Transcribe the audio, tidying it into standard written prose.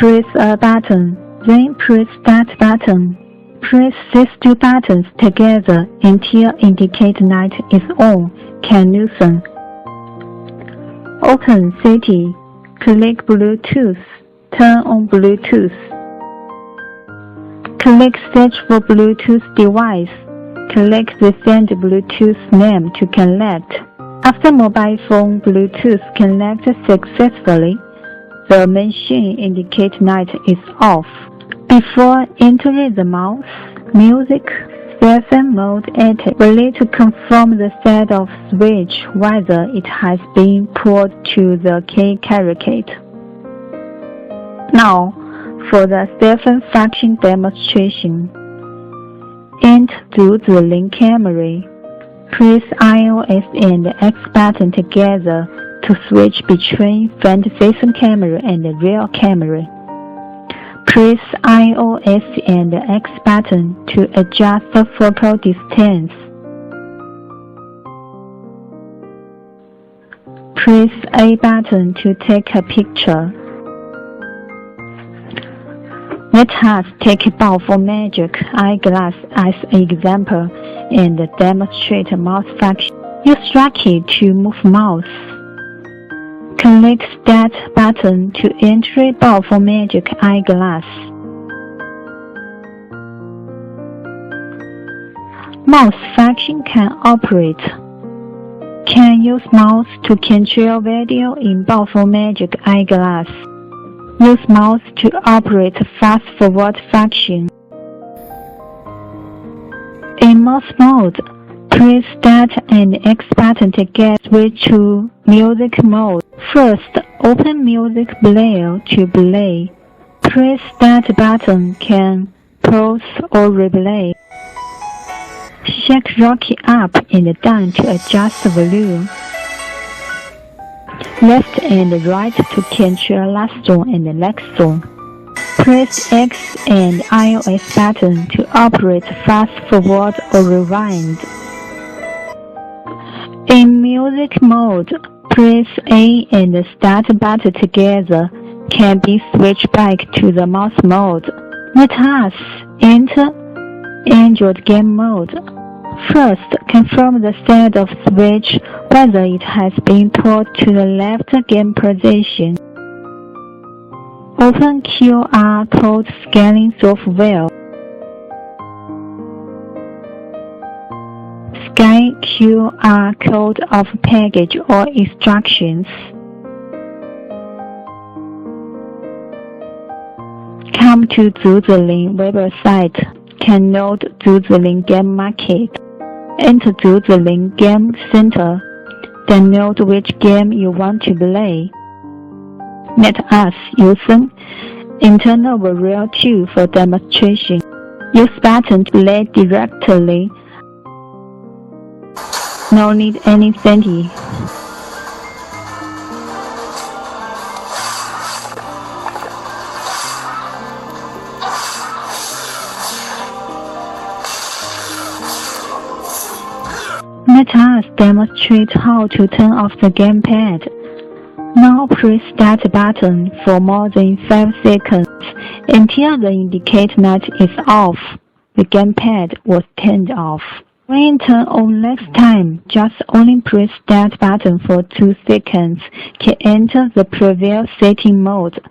Press a button, then press Start button. Press these two buttons together until indicate light is on. Can listen. Open City. Click Bluetooth. Turn on Bluetooth. Click Search for Bluetooth device. Click the Send Bluetooth name to connect. After mobile phone Bluetooth connected successfully, the machine indicates light is off. Before entering the mouse, music, cellphone mode entered, we need to confirm the set of switch whether it has been pulled to the key character. Now, for the cellphone function demonstration, enter 竹子林 camera. Press iOS and X button together to switch between front-facing camera and rear camera. Press iOS and X button to adjust the focal distance. Press A button to take a picture. Let us take BEBONCOOL Magic Eyeglass as an example and demonstrate mouse function. Use right key to move mouse. Click Start button to enter BEBONCOOL Magic Eyeglass. Mouse function can operate. Can use mouse to control video in BEBONCOOL Magic Eyeglass. Use mouse to operate fast forward function. In mouse mode, press Start and X button to get switch to music mode. First, open music player to play. Press Start button can pause or replay. Shake rocket up and down to adjust the volume. Left and right to control last song and the next song. Press X and iOS button to operate fast forward or rewind. In music mode, press A and the Start button together can be switched back to the mouse mode. Let us enter Android game mode. First, confirm the set of switch whether it has been pulled to the left game position. Open QR code scanning software. Scan QR code of package or instructions. Come to 竹子林 website. Can load 竹子林 Game Market. Enter 竹子林 Game Center. Download which game you want to play. Let us use an internal Variable 2 for demonstration. Use button to play directly. No need any setting. Let us demonstrate how to turn off the gamepad. Now press Start button for more than 5 seconds until the indicate light is off. The gamepad was turned off. When turn on next time, just only press Start button for 2 seconds to enter the previous setting mode.